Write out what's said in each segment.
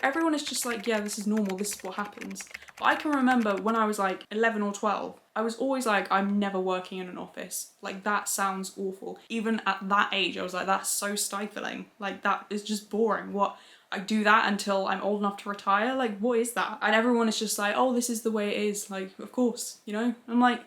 everyone is just like, yeah, this is normal, this is what happens. But I can remember when I was like 11 or 12, I was always like, I'm never working in an office. Like, that sounds awful. Even at that age, I was like, that's so stifling. Like, that is just boring. What? I do that until I'm old enough to retire? Like, what is that? And everyone is just like, oh, this is the way it is. Like, of course, you know? I'm like,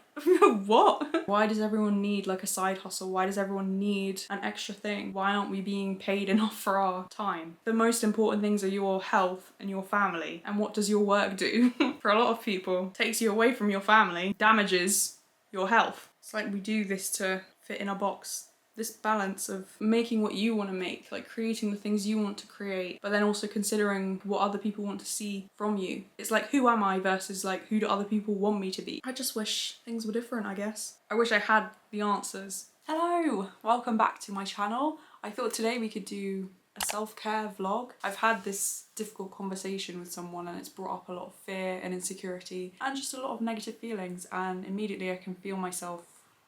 what? Why does everyone need like a side hustle? Why does everyone need an extra thing? Why aren't we being paid enough for our time? The most important things are your health and your family. And what does your work do? For a lot of people, takes you away from your family, damages your health. It's like we do this to fit in a box. This balance of making what you want to make, like creating the things you want to create, but then also considering what other people want to see from you. It's like, who am I versus like, who do other people want me to be? I just wish things were different, I guess. I wish I had the answers. Hello, welcome back to my channel. I thought today we could do a self-care vlog. I've had this difficult conversation with someone and it's brought up a lot of fear and insecurity and just a lot of negative feelings, and immediately I can feel myself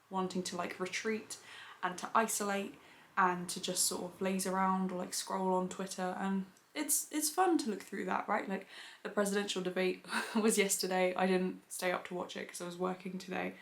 wanting to like retreat and to isolate and to just sort of laze around or like scroll on Twitter, and it's fun to look through that, right? Like the presidential debate was yesterday. I didn't stay up to watch it because I was working today,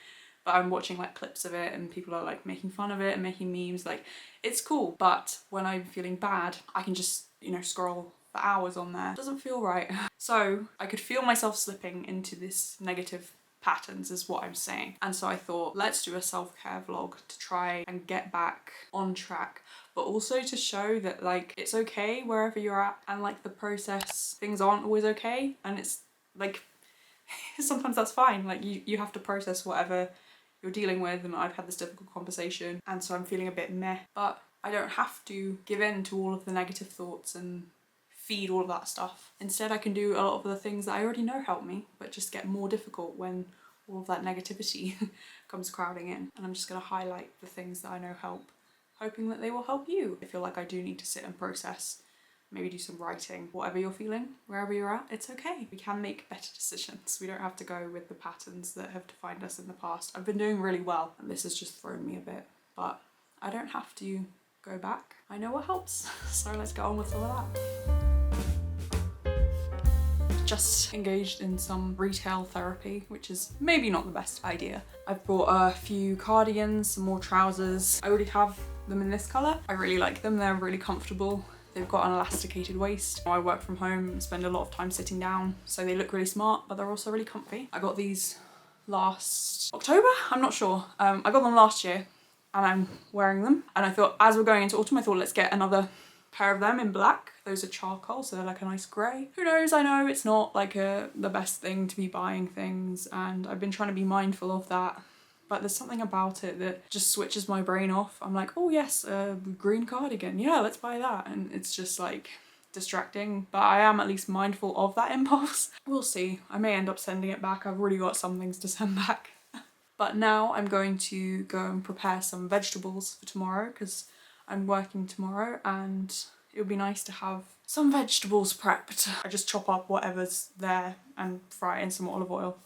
but I'm watching like clips of it and people are like making fun of it and making memes. Like, it's cool, but when I'm feeling bad, I can just, you know, scroll for hours on there. It doesn't feel right. So I could feel myself slipping into this negative patterns is what I'm saying. And so I thought, let's do a self-care vlog to try and get back on track, but also to show that like it's okay wherever you're at, and like the process, things aren't always okay, and it's like sometimes that's fine. Like you have to process whatever you're dealing with, and I've had this difficult conversation and so I'm feeling a bit meh, but I don't have to give in to all of the negative thoughts and feed all of that stuff. Instead, I can do a lot of the things that I already know help me, but just get more difficult when all of that negativity comes crowding in. And I'm just gonna highlight the things that I know help, hoping that they will help you. I feel like I do need to sit and process, maybe do some writing. Whatever you're feeling, wherever you're at, it's okay. We can make better decisions. We don't have to go with the patterns that have defined us in the past. I've been doing really well, and this has just thrown me a bit, but I don't have to go back. I know what helps, so let's get on with some of that. Just engaged in some retail therapy, which is maybe not the best idea. I've bought a few cardigans, some more trousers. I already have them in this colour. I really like them, they're really comfortable. They've got an elasticated waist. I work from home and spend a lot of time sitting down, so they look really smart, but they're also really comfy. I got these last October? I'm not sure. I got them last year and I'm wearing them. And I thought, as we're going into autumn, I thought let's get another pair of them in black. Those are charcoal, so they're like a nice grey. Who knows, I know it's not like the best thing to be buying things, and I've been trying to be mindful of that, but there's something about it that just switches my brain off. I'm like, oh yes, a green cardigan, yeah, let's buy that, and it's just like distracting, but I am at least mindful of that impulse. We'll see, I may end up sending it back. I've already got some things to send back. But now I'm going to go and prepare some vegetables for tomorrow because I'm working tomorrow, and it would be nice to have some vegetables prepped. I just chop up whatever's there and fry it in some olive oil,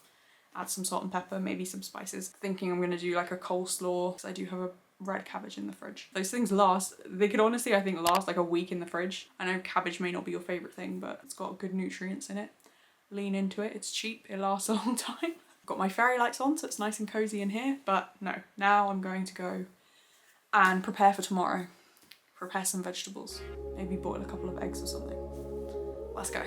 add some salt and pepper, maybe some spices. Thinking I'm gonna do like a coleslaw because I do have a red cabbage in the fridge. Those things last, they could honestly I think last like a week in the fridge. I know cabbage may not be your favourite thing, but it's got good nutrients in it. Lean into it, it's cheap, it lasts a long time. Got my fairy lights on so it's nice and cosy in here, but no, now I'm going to go and prepare for tomorrow. Prepare some vegetables, maybe boil a couple of eggs or something. Let's go.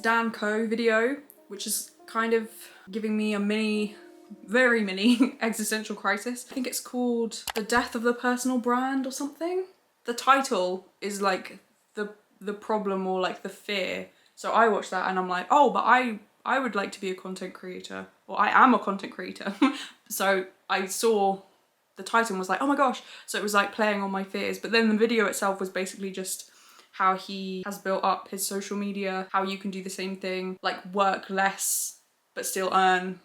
Dan Coe video, which is kind of giving me a very mini existential crisis. I think it's called The Death of the Personal Brand or something. The title is like the problem or like the fear. So I watched that and I'm like, oh, but I would like to be a content creator, or I am a content creator. So I saw the title and was like, oh my gosh. So it was like playing on my fears. But then the video itself was basically just how he has built up his social media, how you can do the same thing, like work less but still earn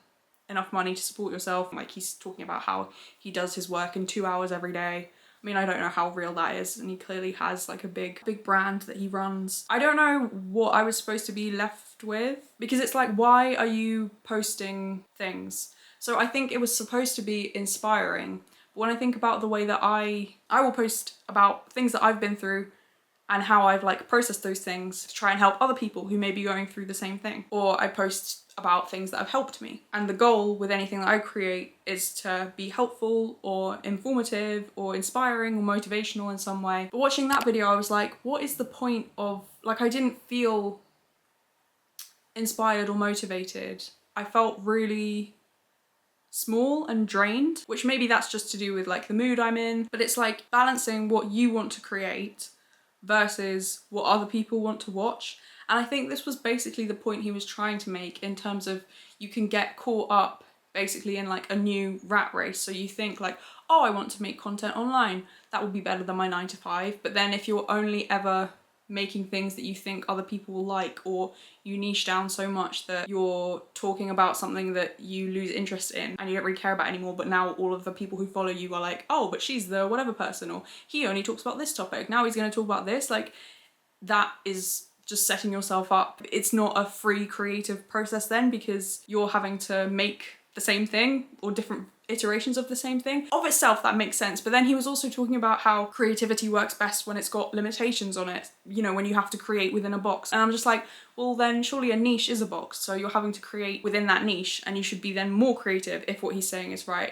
enough money to support yourself. Like he's talking about how he does his work in 2 hours every day. I mean, I don't know how real that is, and he clearly has like a big brand that he runs. I don't know what I was supposed to be left with, because it's like, why are you posting things? So I think it was supposed to be inspiring. But when I think about the way that I will post about things that I've been through and how I've like processed those things to try and help other people who may be going through the same thing. Or I post about things that have helped me. And the goal with anything that I create is to be helpful or informative or inspiring or motivational in some way. But watching that video, I was like, what is the point of, like, I didn't feel inspired or motivated. I felt really small and drained, which maybe that's just to do with like the mood I'm in, but it's like balancing what you want to create versus what other people want to watch. And I think this was basically the point he was trying to make, in terms of you can get caught up basically in like a new rat race. So you think like, oh, I want to make content online, that will be better than my 9 to 5. But then if you're only ever making things that you think other people will like, or you niche down so much that you're talking about something that you lose interest in and you don't really care about anymore, but now all of the people who follow you are like, oh, but she's the whatever person, or he only talks about this topic, now he's going to talk about this. Like, that is just setting yourself up. It's not a free creative process then, because you're having to make the same thing or different iterations of the same thing. Of itself, that makes sense. But then he was also talking about how creativity works best when it's got limitations on it, you know, when you have to create within a box. And I'm just like, well, then surely a niche is a box, so you're having to create within that niche, and you should be then more creative if what he's saying is right.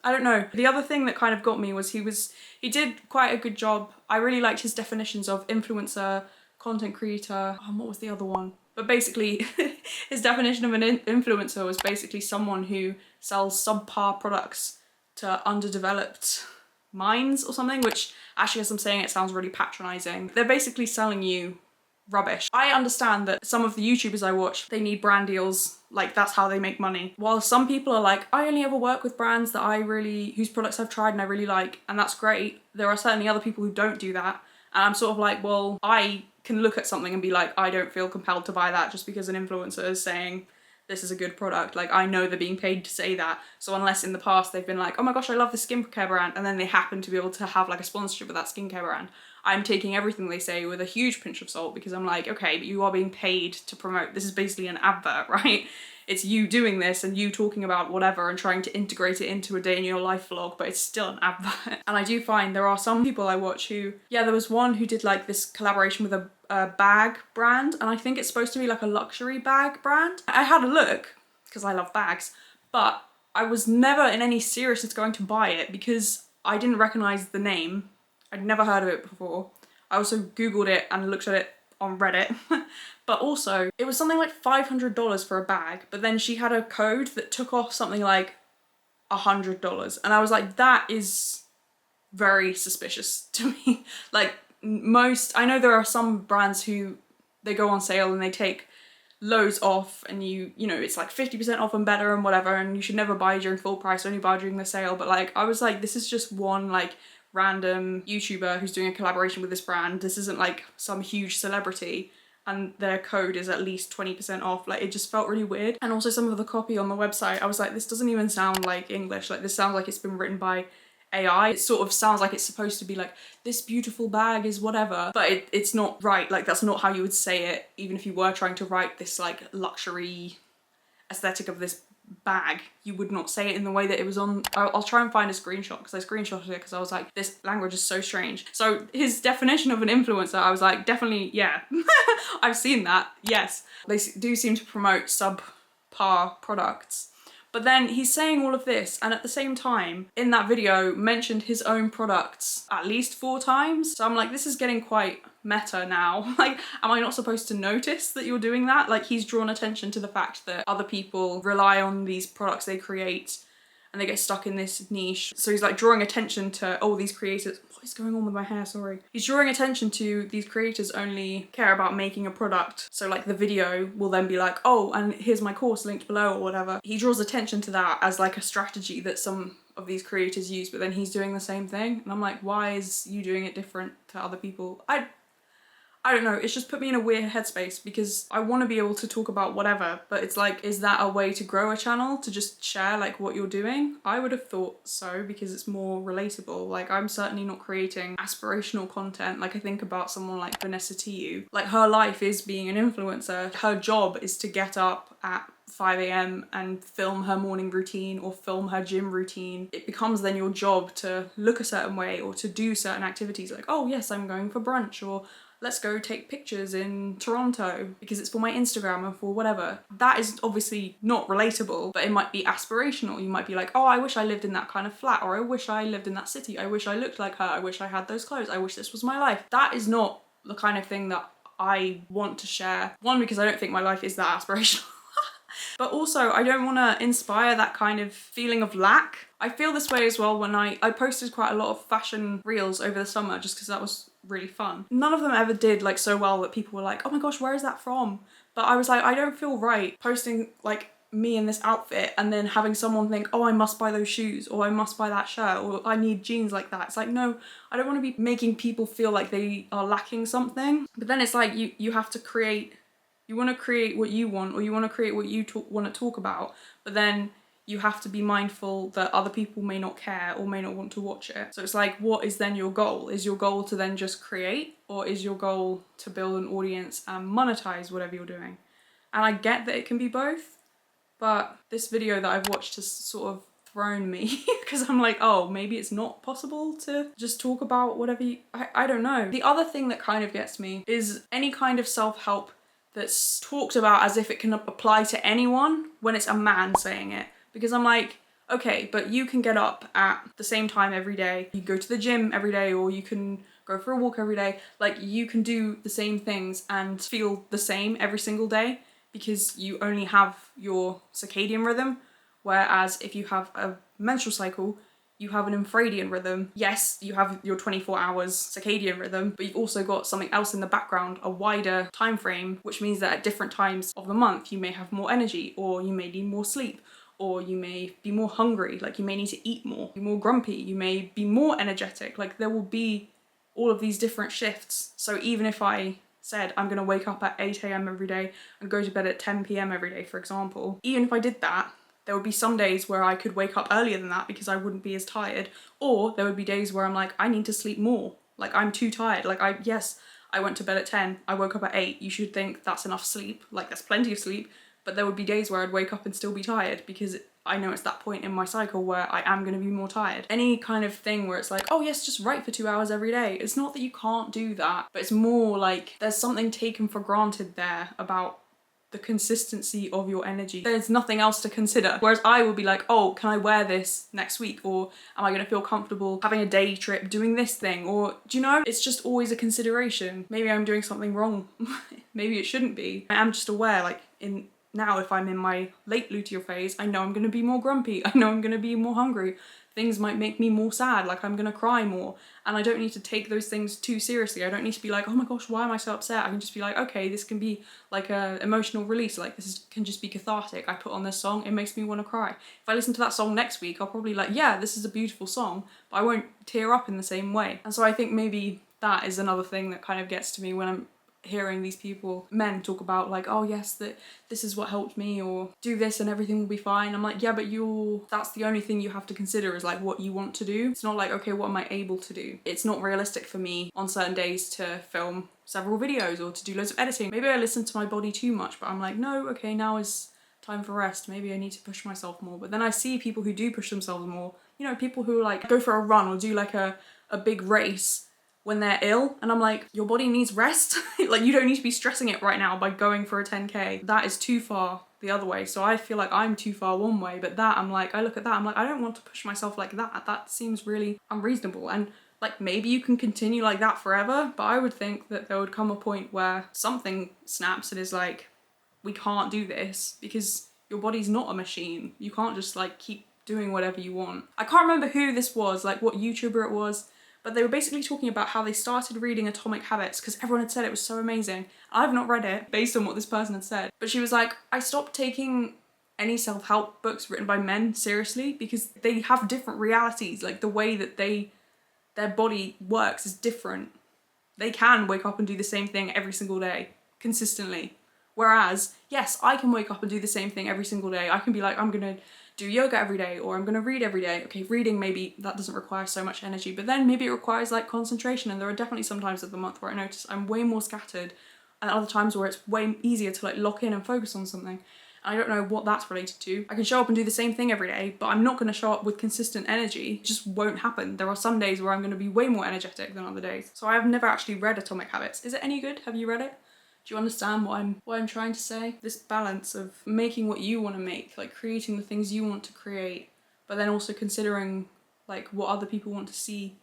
I don't know. The other thing that kind of got me was he did quite a good job. I really liked his definitions of influencer, content creator, what was the other one? But basically, his definition of an influencer was basically someone who sells subpar products to underdeveloped minds or something, which actually, as I'm saying it, sounds really patronizing. They're basically selling you rubbish. I understand that some of the YouTubers I watch, they need brand deals, like that's how they make money. While some people are like, I only ever work with brands that whose products I've tried and I really like, and that's great. There are certainly other people who don't do that. And I'm sort of like, well, I can look at something and be like, I don't feel compelled to buy that just because an influencer is saying this is a good product. Like, I know they're being paid to say that. So unless in the past they've been like, oh my gosh, I love this skincare brand, and then they happen to be able to have like a sponsorship with that skincare brand, I'm taking everything they say with a huge pinch of salt, because I'm like, okay, but you are being paid to promote. This is basically an advert, right? It's you doing this and you talking about whatever and trying to integrate it into a day in your life vlog, but it's still an advert. And I do find there are some people I watch who, yeah, there was one who did like this collaboration with a bag brand, and I think it's supposed to be like a luxury bag brand. I had a look, because I love bags, but I was never in any seriousness going to buy it because I didn't recognize the name. I'd never heard of it before. I also Googled it and looked at it on Reddit. But also, it was something like $500 for a bag, but then she had a code that took off something like $100. And I was like, that is very suspicious to me. Like, I know there are some brands who they go on sale and they take loads off, and you know, it's like 50% off and better and whatever, and you should never buy during full price, only buy during the sale. But like, I was like, this is just one like random YouTuber who's doing a collaboration with this brand. This isn't like some huge celebrity, and their code is at least 20% off. Like, it just felt really weird. And also some of the copy on the website, I was like, this doesn't even sound like English. Like, this sounds like it's been written by AI. It sort of sounds like it's supposed to be like, this beautiful bag is whatever, but it's not right. Like, that's not how you would say it, even if you were trying to write this like luxury aesthetic of this bag. You would not say it in the way that it was on. I'll try and find a screenshot, because I screenshotted it because I was like, this language is so strange. So his definition of an influencer, I was like, definitely, yeah. I've seen that, yes. They do seem to promote subpar products, But then he's saying all of this, and at the same time, in that video, mentioned his own products at least 4 times. So I'm like, this is getting quite meta now. Like, am I not supposed to notice that you're doing that? Like, he's drawn attention to the fact that other people rely on these products they create and they get stuck in this niche. So he's like drawing attention to, oh, these creators, what is going on with my hair, sorry. He's drawing attention to these creators only care about making a product. So like the video will then be like, oh, and here's my course linked below or whatever. He draws attention to that as like a strategy that some of these creators use, but then he's doing the same thing. And I'm like, why is you doing it different to other people? I don't know, it's just put me in a weird headspace because I want to be able to talk about whatever, but it's like, is that a way to grow a channel? To just share like what you're doing? I would have thought so because it's more relatable. Like, I'm certainly not creating aspirational content. Like, I think about someone like Vanessa TU. Like, her life is being an influencer. Her job is to get up at 5 a.m. and film her morning routine or film her gym routine. It becomes then your job to look a certain way or to do certain activities like, oh yes, I'm going for brunch, or let's go take pictures in Toronto because it's for my Instagram and for whatever. That is obviously not relatable, but it might be aspirational. You might be like, oh, I wish I lived in that kind of flat, or I wish I lived in that city. I wish I looked like her. I wish I had those clothes. I wish this was my life. That is not the kind of thing that I want to share. One, because I don't think my life is that aspirational. But also, I don't want to inspire that kind of feeling of lack. I feel this way as well when I posted quite a lot of fashion reels over the summer just because that was really fun. None of them ever did like so well that people were like, oh my gosh, where is that from? But I was like, I don't feel right posting like me in this outfit and then having someone think, oh, I must buy those shoes, or I must buy that shirt, or I need jeans like that. It's like, no, I don't want to be making people feel like they are lacking something. But then it's like you have to create. You want to create what you want, or you want to create what you want to talk about, but then you have to be mindful that other people may not care or may not want to watch it. So it's like, what is then your goal? Is your goal to then just create, or is your goal to build an audience and monetize whatever you're doing? And I get that it can be both, but this video that I've watched has sort of thrown me because I'm like, oh, maybe it's not possible to just talk about whatever I don't know. The other thing that kind of gets me is any kind of self-help that's talked about as if it can apply to anyone when it's a man saying it. Because I'm like, okay, but you can get up at the same time every day. You go to the gym every day, or you can go for a walk every day. Like, you can do the same things and feel the same every single day because you only have your circadian rhythm. Whereas if you have a menstrual cycle, you have an infradian rhythm. Yes, you have your 24 hours circadian rhythm, but you've also got something else in the background, a wider time frame, which means that at different times of the month, you may have more energy, or you may need more sleep, or you may be more hungry, like you may need to eat more, be more grumpy, you may be more energetic. Like, there will be all of these different shifts. So even if I said I'm gonna wake up at 8 a.m. every day and go to bed at 10 p.m. every day, for example, even if I did that, there would be some days where I could wake up earlier than that because I wouldn't be as tired. Or there would be days where I'm like, I need to sleep more. Like, I'm too tired. Like, yes, I went to bed at 10, I woke up at 8. You should think that's enough sleep. Like, that's plenty of sleep. But there would be days where I'd wake up and still be tired because I know it's that point in my cycle where I am going to be more tired. Any kind of thing where it's like, oh yes, just write for 2 hours every day. It's not that you can't do that, but it's more like there's something taken for granted there about the consistency of your energy. There's nothing else to consider. Whereas I will be like, oh, can I wear this next week? Or am I gonna feel comfortable having a day trip doing this thing? Or, do you know, it's just always a consideration. Maybe I'm doing something wrong. Maybe it shouldn't be. I am just aware, like, now if I'm in my late luteal phase, I know I'm gonna be more grumpy. I know I'm gonna be more hungry. Things might make me more sad, like I'm gonna cry more. And I don't need to take those things too seriously. I don't need to be like, oh my gosh, why am I so upset? I can just be like, okay, this can be like a emotional release. Like, can just be cathartic. I put on this song, it makes me want to cry. If I listen to that song next week, I'll probably like, yeah, this is a beautiful song, but I won't tear up in the same way. And so I think maybe that is another thing that kind of gets to me when I'm hearing these people, men, talk about like, oh yes, that this is what helped me, or do this and everything will be fine. I'm like, yeah, but that's the only thing you have to consider is like what you want to do. It's not like, okay, what am I able to do? It's not realistic for me on certain days to film several videos or to do loads of editing. Maybe I listen to my body too much, but I'm like, no, okay, now is time for rest. Maybe I need to push myself more. But then I see people who do push themselves more, you know, people who like go for a run or do like a big race, when they're ill, and I'm like, your body needs rest. Like, you don't need to be stressing it right now by going for a 10K. That is too far the other way. So I feel like I'm too far one way, but that, I'm like, I look at that, I'm like, I don't want to push myself like that. That seems really unreasonable. And like, maybe you can continue like that forever, but I would think that there would come a point where something snaps and is like, we can't do this, because your body's not a machine. You can't just like keep doing whatever you want. I can't remember who this was, like what YouTuber it was, but they were basically talking about how they started reading Atomic Habits because everyone had said it was so amazing. I've not read it based on what this person had said, but she was like, I stopped taking any self-help books written by men seriously because they have different realities. Like, the way that their body works is different. They can wake up and do the same thing every single day consistently. Whereas, yes, I can wake up and do the same thing every single day. I can be like, I'm gonna do yoga every day, or I'm gonna read every day. Okay, reading, maybe that doesn't require so much energy, but then maybe it requires like concentration, and there are definitely some times of the month where I notice I'm way more scattered, and other times where it's way easier to like lock in and focus on something. I don't know what that's related to. I can show up and do the same thing every day, but I'm not going to show up with consistent energy. It just won't happen. There are some days where I'm going to be way more energetic than other days. So I have never actually read Atomic Habits. Is it any good? Have you read it? Do you understand what I'm trying to say? This balance of making what you want to make, like creating the things you want to create, but then also considering like what other people want to see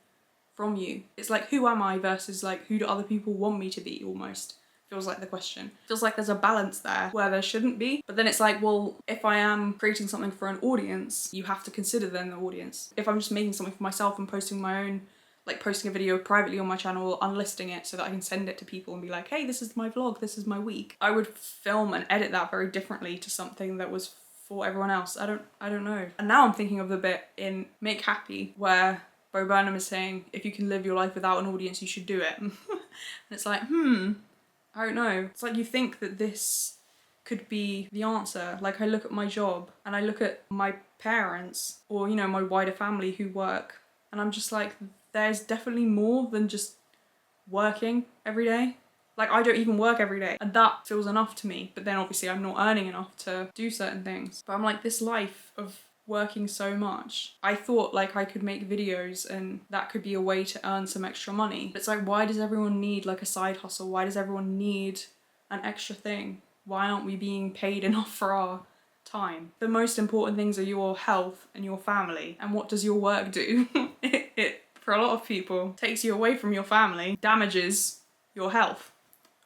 from you. It's like, who am I versus like, who do other people want me to be, almost. Feels like the question. Feels like there's a balance there where there shouldn't be. But then it's like, well, if I am creating something for an audience, you have to consider then the audience. If I'm just making something for myself and posting my own, like posting a video privately on my channel, unlisting it so that I can send it to people and be like, hey, this is my vlog, this is my week, I would film and edit that very differently to something that was for everyone else. I don't know. And now I'm thinking of the bit in Make Happy where Bo Burnham is saying, if you can live your life without an audience, you should do it. And it's like, I don't know. It's like you think that this could be the answer. Like, I look at my job and I look at my parents or, you know, my wider family who work, and I'm just like, there's definitely more than just working every day. Like, I don't even work every day, and that feels enough to me. But then obviously I'm not earning enough to do certain things. But I'm like, this life of working so much, I thought like I could make videos and that could be a way to earn some extra money. It's like, why does everyone need like a side hustle? Why does everyone need an extra thing? Why aren't we being paid enough for our time? The most important things are your health and your family. And what does your work do? It for a lot of people takes you away from your family, damages your health,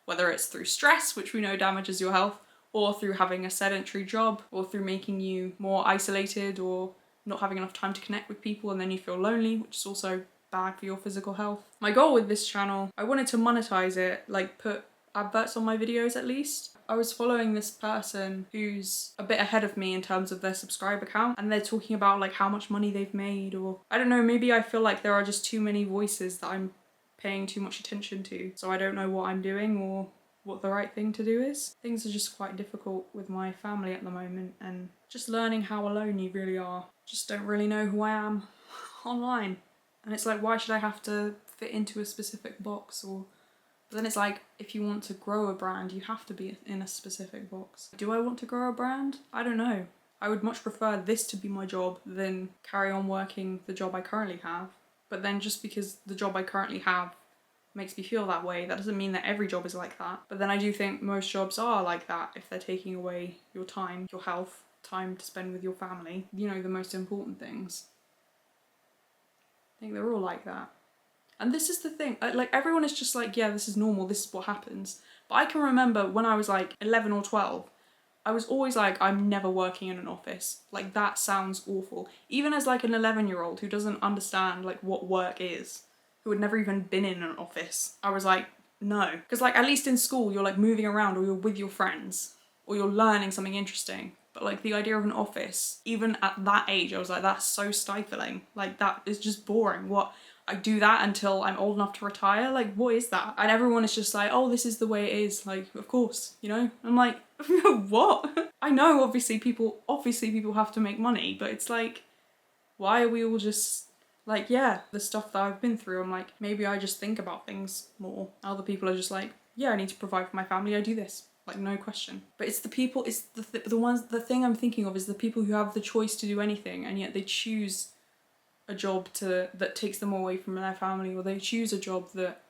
whether it's through stress, which we know damages your health, or through having a sedentary job, or through making you more isolated, or not having enough time to connect with people, and then you feel lonely, which is also bad for your physical health. My goal with this channel, I wanted to monetize it, like put adverts on my videos at least. I was following this person who's a bit ahead of me in terms of their subscriber count, and they're talking about like how much money they've made, or I don't know, maybe I feel like there are just too many voices that I'm paying too much attention to, so I don't know what I'm doing or what the right thing to do is. Things are just quite difficult with my family at the moment, and just learning how alone you really are. Just don't really know who I am online. And it's like, why should I have to fit into a specific box? Or but then it's like, if you want to grow a brand, you have to be in a specific box. Do I want to grow a brand? I don't know. I would much prefer this to be my job than carry on working the job I currently have. But then just because the job I currently have makes me feel that way, that doesn't mean that every job is like that. But then I do think most jobs are like that if they're taking away your time, your health, time to spend with your family, you know, the most important things. I think they're all like that. And this is the thing, like everyone is just like, yeah, this is normal, this is what happens. But I can remember when I was like 11 or 12, I was always like, I'm never working in an office. Like, that sounds awful. Even as like an 11-year-old who doesn't understand like what work is, who had never even been in an office, I was like, no. Because like, at least in school, you're like moving around, or you're with your friends, or you're learning something interesting. But like the idea of an office, even at that age, I was like, that's so stifling. Like, that is just boring. What? I do that until I'm old enough to retire? Like, what is that? And everyone is just like, oh, this is the way it is. Like, of course, you know? I'm like, what? I know obviously people have to make money, but it's like, why are we all just like, yeah, the stuff that I've been through, I'm like, maybe I just think about things more. Other people are just like, yeah, I need to provide for my family, I do this. Like, no question. But it's the people, it's the thing I'm thinking of is the people who have the choice to do anything, and yet they choose a job that takes them away from their family, or they choose a job that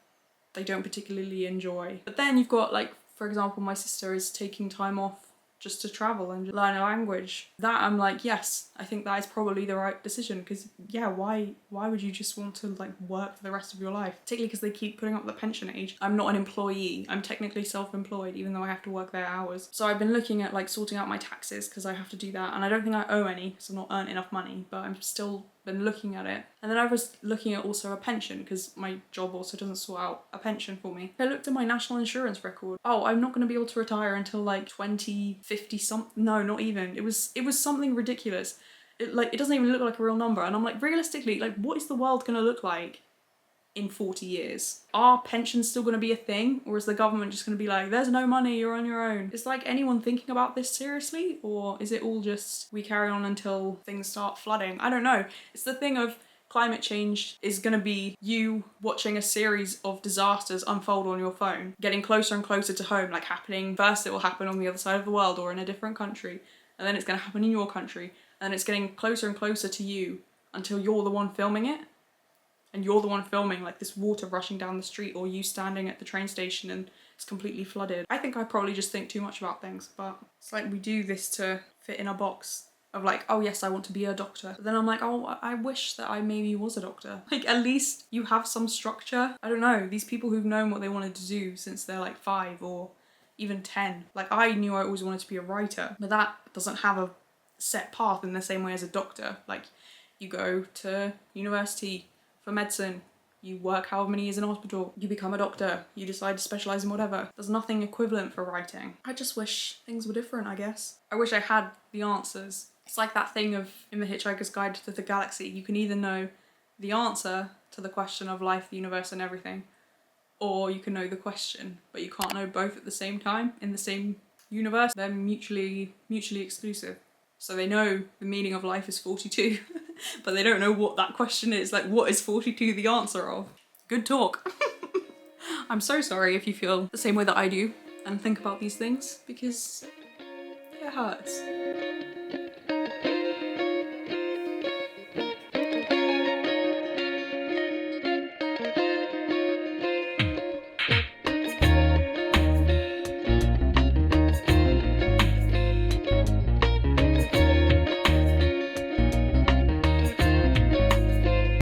they don't particularly enjoy. But then you've got, like, for example, my sister is taking time off just to travel and learn a language. That I'm like, yes, I think that is probably the right decision, because yeah, why would you just want to like work for the rest of your life? Particularly because they keep putting up the pension age. I'm not an employee, I'm technically self-employed even though I have to work their hours. So I've been looking at like sorting out my taxes because I have to do that, and I don't think I owe any because I've not earned enough money, but I'm still been looking at it. And then I was looking at also a pension because my job also doesn't sort out a pension for me. I looked at my national insurance record. Oh, I'm not going to be able to retire until like 2050 something. No, not even. It was something ridiculous. It doesn't even look like a real number. And I'm like, realistically, like, what is the world going to look like in 40 years? Are pensions still going to be a thing, or is the government just going to be like, there's no money, you're on your own? Is like anyone thinking about this seriously, or is it all just we carry on until things start flooding? I don't know. It's the thing of climate change is going to be you watching a series of disasters unfold on your phone, getting closer and closer to home, like happening first, it will happen on the other side of the world or in a different country, and then it's going to happen in your country, and it's getting closer and closer to you until you're the one filming it. And you're the one filming like this water rushing down the street, or you standing at the train station and it's completely flooded. I think I probably just think too much about things, but it's like we do this to fit in a box of like, oh yes, I want to be a doctor. But then I'm like, oh, I wish that I maybe was a doctor. Like, at least you have some structure. I don't know, these people who've known what they wanted to do since they're like 5 or even 10. Like, I knew I always wanted to be a writer, but that doesn't have a set path in the same way as a doctor. Like, you go to university for medicine, you work however many years in a hospital, you become a doctor, you decide to specialise in whatever. There's nothing equivalent for writing. I just wish things were different, I guess. I wish I had the answers. It's like that thing of in The Hitchhiker's Guide to the Galaxy, you can either know the answer to the question of life, the universe and everything, or you can know the question, but you can't know both at the same time in the same universe. They're mutually exclusive. So they know the meaning of life is 42, but they don't know what that question is. Like, what is 42 the answer of? Good talk. I'm so sorry if you feel the same way that I do and think about these things, because it hurts.